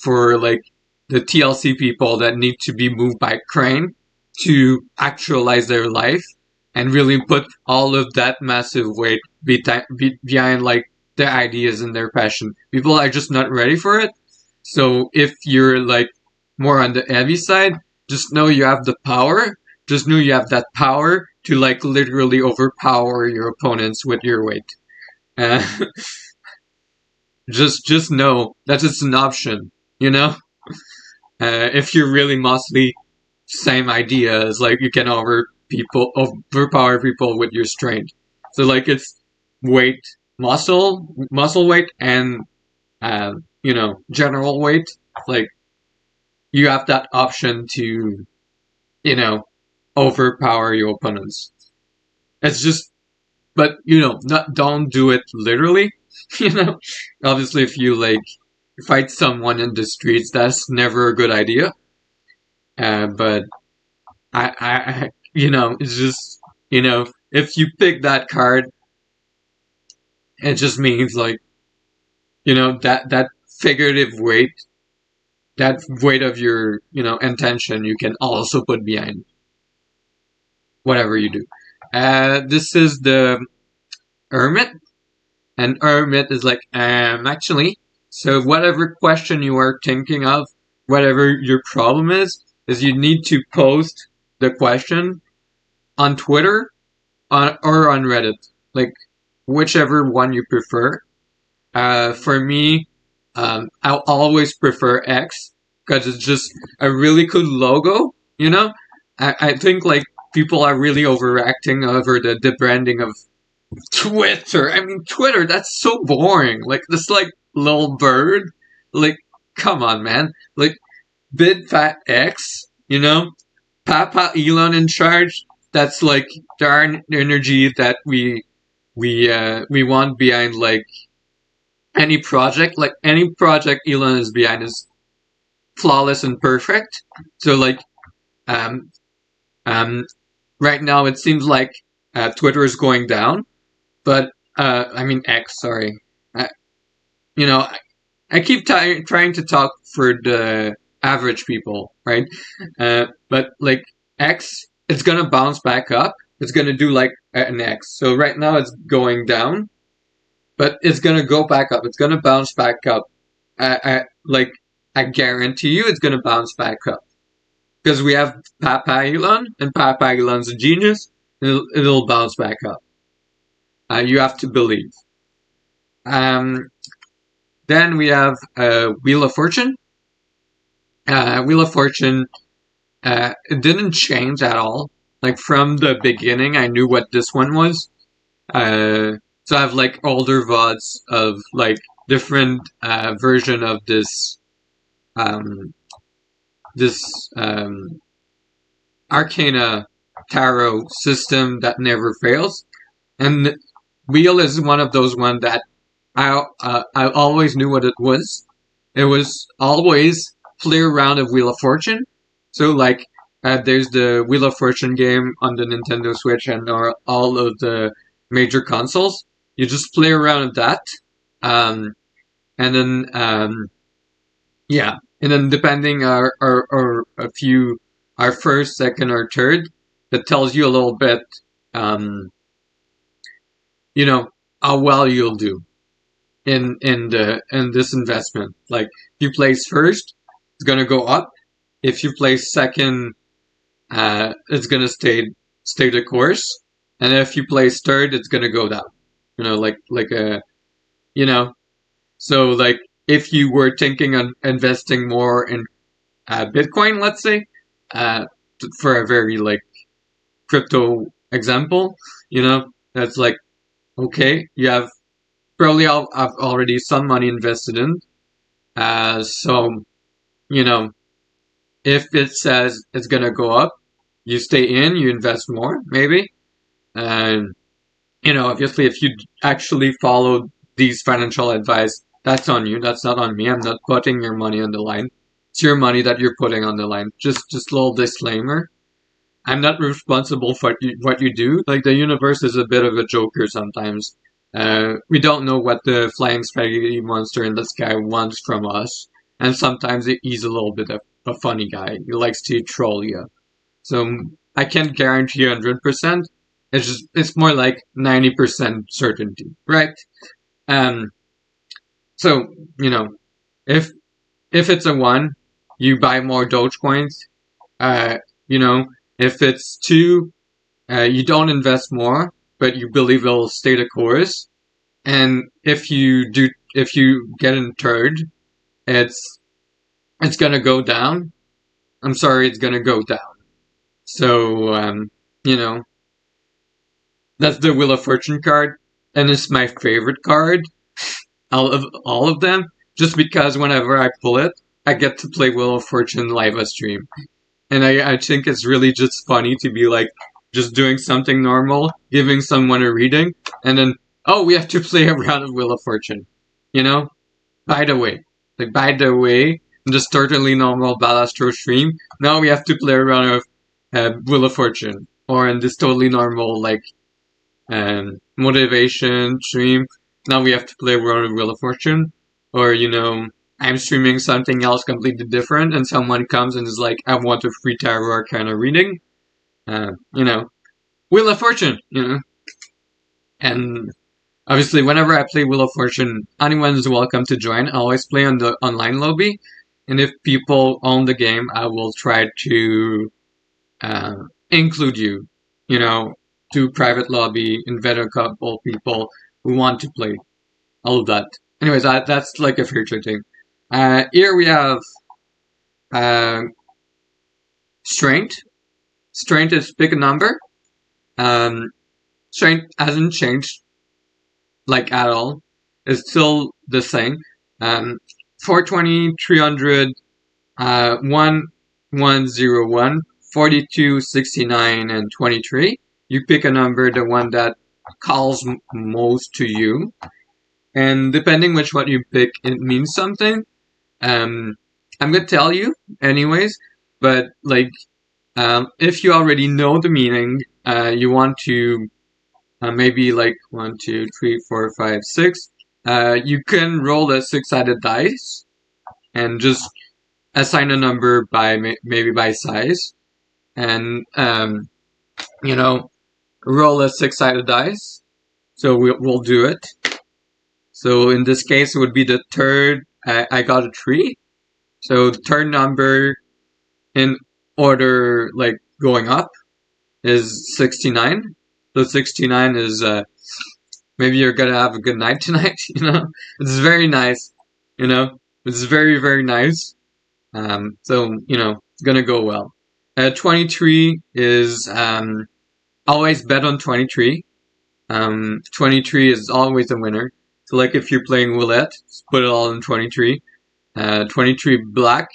for like the TLC people that need to be moved by crane to actualize their life and really put all of that massive weight behind like their ideas and their passion. People are just not ready for it. So if you're like more on the heavy side, just know you have the power. Just know you have that power to like literally overpower your opponents with your weight. Uh, just know that it's an option, if you're really muscly, same idea as like you can overpower people with your strength. So like it's weight, muscle weight, and general weight. Like you have that option to, overpower your opponents. It's just, but don't do it literally. Obviously, if you like fight someone in the streets, that's never a good idea. But it's just, if you pick that card, it just means like, that figurative weight, that weight of your, intention, you can also put behind whatever you do. This is the hermit, and hermit is like, actually, so whatever question you are thinking of, whatever your problem is you need to post the question on Twitter or on Reddit, like whichever one you prefer. For me, I'll always prefer X because it's just a really cool logo, I think like people are really overreacting over the branding of Twitter. I mean, Twitter, that's so boring. Like, this, like, little bird. Like, come on, man. Like, big fat X, Papa Elon in charge. That's, like, darn energy that we want behind, like, any project. Like, any project Elon is behind is flawless and perfect. So, like, right now it seems like Twitter is going down. But, I mean X, sorry. I keep trying to talk for the average people, right? But, like, X, it's gonna bounce back up. It's gonna do, like, an X. So right now it's going down. But it's gonna go back up. It's gonna bounce back up. I guarantee you it's gonna bounce back up. Because we have Papa Elon, and Papa Elon's a genius. It'll bounce back up. You have to believe. Then we have Wheel of Fortune. Wheel of Fortune, it didn't change at all. Like from the beginning, I knew what this one was. So I have like older VODs of like different version of this Arcana tarot system that never fails. And Wheel is one of those ones that I always knew what it was. It was always play around of Wheel of Fortune. So like there's the Wheel of Fortune game on the Nintendo Switch and all of the major consoles. You just play around with that, and then yeah. And then depending our a few our first, second, or third, that tells you a little bit, um, you know, how well you'll do in this investment. Like if you place first, it's gonna go up. If you place second, it's gonna stay the course. And if you place third, it's gonna go down. Like a you know. So like if you were thinking on investing more in Bitcoin, let's say, uh, for a very like crypto example, that's like okay, you have probably I've already some money invested in. So you know, if it says it's gonna go up, you stay in, you invest more, maybe. And obviously, if you actually follow these financial advice, that's on you. That's not on me. I'm not putting your money on the line. It's your money that you're putting on the line. Just a little disclaimer. I'm not responsible for what you do. Like the universe is a bit of a joker sometimes. We don't know what the flying spaghetti monster in the sky wants from us, and sometimes he's a little bit of a funny guy. He likes to troll you. So I can't guarantee 100%. It's more like 90% certainty, right? Um. So if it's a one, you buy more Dogecoins. Uh. You know, if it's two, you don't invest more, but you believe it'll stay the course. And if you get in third, it's gonna go down. I'm sorry, it's gonna go down. So you know, that's the Wheel of Fortune card, and it's my favorite card out of all of them, just because whenever I pull it, I get to play Wheel of Fortune live on stream. And I think it's really just funny to be like just doing something normal, giving someone a reading, and then, oh, we have to play a round of Wheel of Fortune. You know? By the way. In this totally normal Balastro stream, now we have to play a round of Wheel of Fortune. Or in this totally normal, like, motivation stream, now we have to play a round of Wheel of Fortune. Or, I'm streaming something else completely different, and someone comes and is like, I want a free tarot kind of reading. Wheel of Fortune, And obviously, whenever I play Wheel of Fortune, anyone is welcome to join. I always play on the online lobby, and if people own the game, I will try to include you, to private lobby, invite a couple people who want to play. All of that. Anyways, that's like a future thing. Here we have strength. Strength is pick a number. Strength hasn't changed like at all. It's still the same. 420, 300, 1101, 42, 69, and 23. You pick a number, the one that calls most to you. And depending which one you pick, it means something. I'm gonna tell you anyways, but like, if you already know the meaning, you want to maybe like 1, 2, 3, 4, 5, 6. You can roll a 6-sided dice and just assign a number by maybe by size, and roll a 6-sided dice. So we'll do it. So in this case, it would be the third. I got a 3. So the third number in order, like going up, is 69. So 69 is maybe you're gonna have a good night tonight. It's very nice. It's very, very nice. So it's gonna go well. 23 is always bet on 23. 23 is always a winner. So like if you're playing roulette, just put it all in 23. 23 black.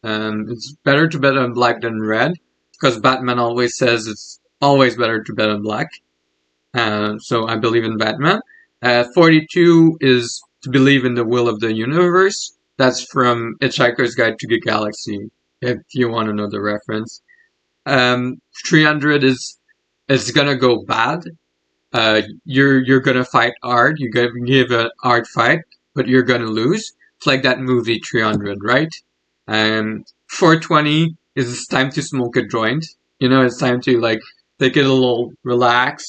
It's better to bet on black than red, because Batman always says it's always better to bet on black. So I believe in Batman. 42 is to believe in the will of the universe. That's from Hitchhiker's Guide to the Galaxy, if you want to know the reference. 300 is gonna go bad. You're gonna fight hard. You're gonna give a hard fight, but you're gonna lose. It's like that movie 300, right? 420 is it's time to smoke a joint. You know, it's time to like take it a little relax,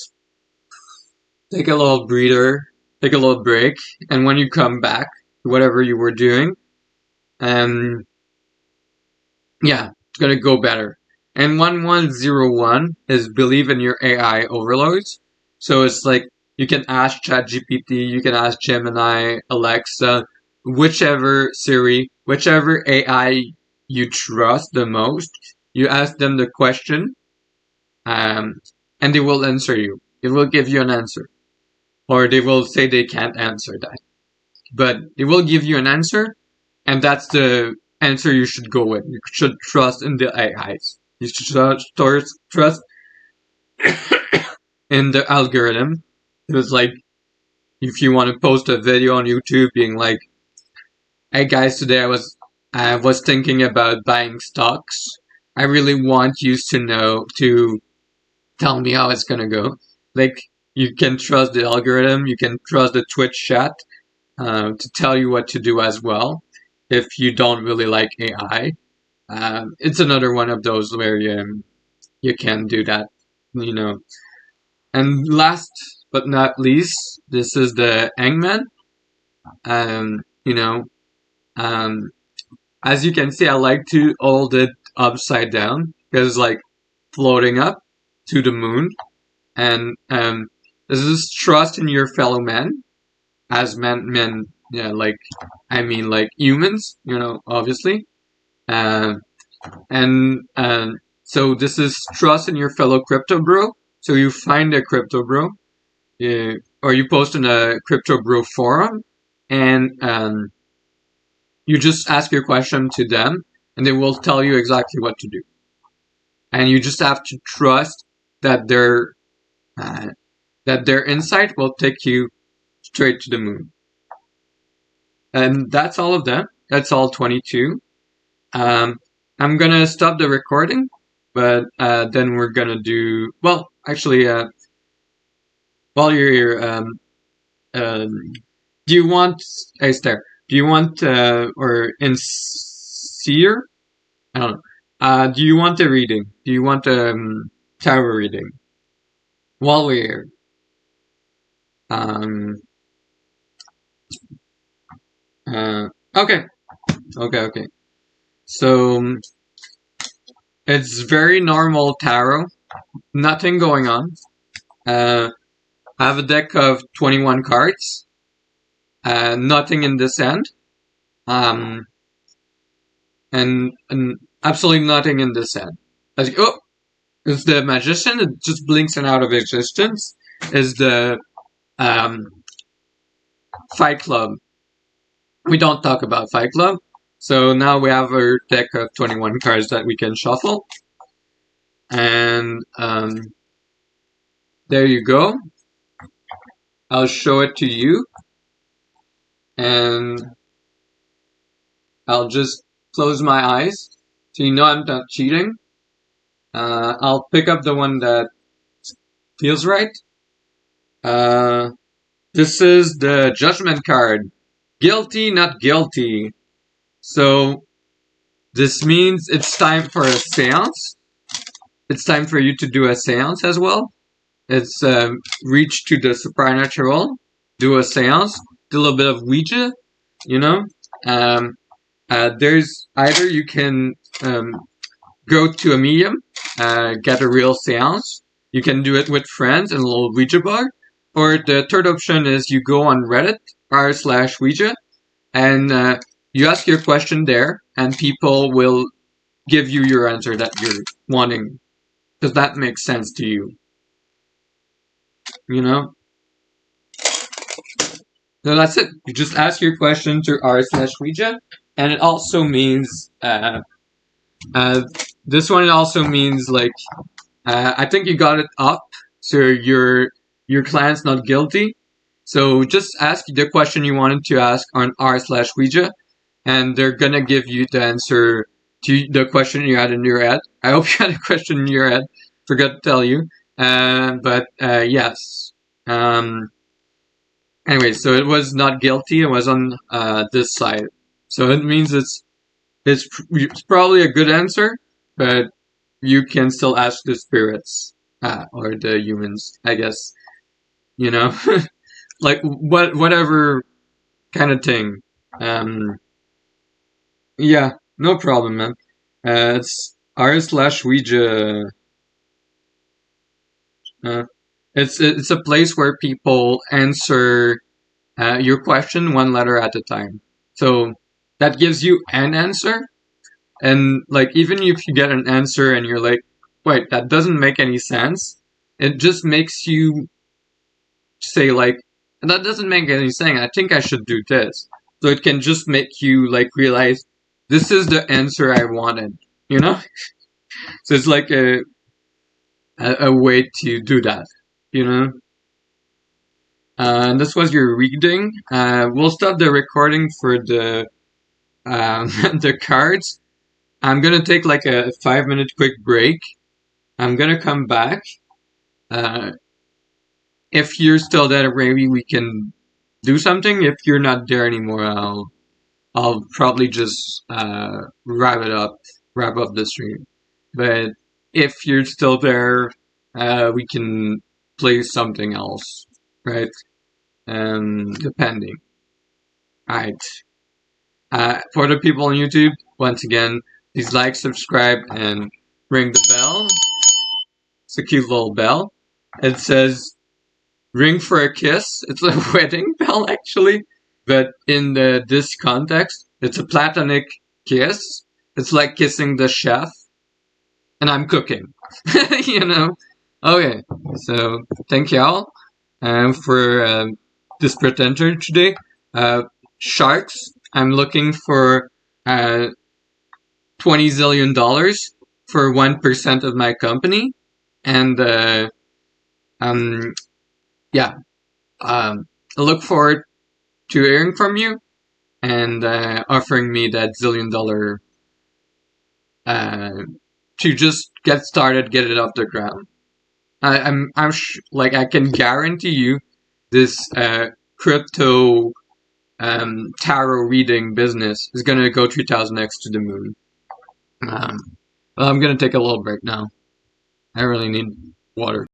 take a little breather, take a little break, and when you come back to whatever you were doing, um, yeah, it's gonna go better. And 1101 is believe in your AI overloads. So it's like you can ask ChatGPT, you can ask Gemini, Alexa, whichever Siri, whichever AI you trust the most, you ask them the question, um, and they will answer you. It will give you an answer. Or they will say they can't answer that. But they will give you an answer, and that's the answer you should go with. You should trust in the AIs. You should trust in the algorithm. It was like if you want to post a video on YouTube being like, "Hey guys, today I was thinking about buying stocks. I really want you to know to tell me how it's gonna go." Like you can trust the algorithm. You can trust the Twitch chat to tell you what to do as well. If you don't really like AI, it's another one of those where you can do that, you know. And last but not least, this is the Hangman. You know, um, as you can see, I like to hold it upside down because it's like floating up to the moon. And this is trust in your fellow men as men, yeah, like I mean like humans, you know, obviously. Um, and so this is trust in your fellow crypto bro. So you find a crypto bro, or you post in a crypto bro forum, and you just ask your question to them, and they will tell you exactly what to do. And you just have to trust that uh, their insight will take you straight to the moon. And that's all of them. That's all 22. I'm gonna stop the recording, but then we're gonna do well. Actually, while you're here, do you want? Hey, Esther, do you want or in seer? I don't know. Do you want a reading? Do you want tarot reading? While we're here, um, okay, okay. So it's very normal tarot. Nothing going on. I have a deck of 21 cards. Nothing in this end. And absolutely nothing in this end. Oh, it's the magician. It just blinks and out of existence. Is the Fight Club. We don't talk about Fight Club. So now we have our deck of 21 cards that we can shuffle. And there you go. I'll show it to you. And I'll just close my eyes so you know I'm not cheating. I'll pick up the one that feels right. This is the Judgment card. Guilty, not guilty. So this means it's time for a seance. It's time for you to do a seance as well. It's reach to the supernatural, do a seance, do a little bit of Ouija, you know. There's either you can go to a medium, get a real seance. You can do it with friends in a little Ouija board. Or the third option is you go on Reddit r/Ouija and you ask your question there, and people will give you your answer that you're wanting. Does that make sense to you? You know? So that's it. You just ask your question to r/Ouija, and it also means this one also means like I think you got it up, so your client's not guilty. So just ask the question you wanted to ask on r/Ouija, and they're gonna give you the answer to the question you had in your head. I hope you had a question in your head. Forgot to tell you. But yes. Anyway, so it was not guilty. It was on this side. So it means it's it's probably a good answer, but you can still ask the spirits or the humans, I guess. You know, like whatever kind of thing. Um, yeah, no problem, man. It's r/Ouija. Uh, it's a place where people answer your question one letter at a time. So that gives you an answer, and like even if you get an answer and you're like, wait, that doesn't make any sense. It just makes you say like, that doesn't make any sense. I think I should do this. So it can just make you like realize this is the answer I wanted. You know. So it's like a way to do that. You know. And this was your reading. We'll stop the recording for the the cards. I'm gonna take like a 5 minute quick break. I'm gonna come back. Uh, if you're still there, maybe we can do something. If you're not there anymore, I'll probably just wrap up the stream. But if you're still there, we can play something else, right? Depending. Alright. For the people on YouTube, once again, please like, subscribe, and ring the bell. It's a cute little bell. It says ring for a kiss. It's a wedding bell, actually. But in this context, it's a platonic kiss. It's like kissing the chef. And I'm cooking. You know? Okay. So, thank y'all for this presenter today. Sharks. I'm looking for $20 zillion for 1% of my company. And yeah, I look forward to hearing from you and offering me that $1 zillion to just get started, get it off the ground. Like I can guarantee you this crypto tarot reading business is gonna go 3000x to the moon. Well, I'm gonna take a little break now. I really need water.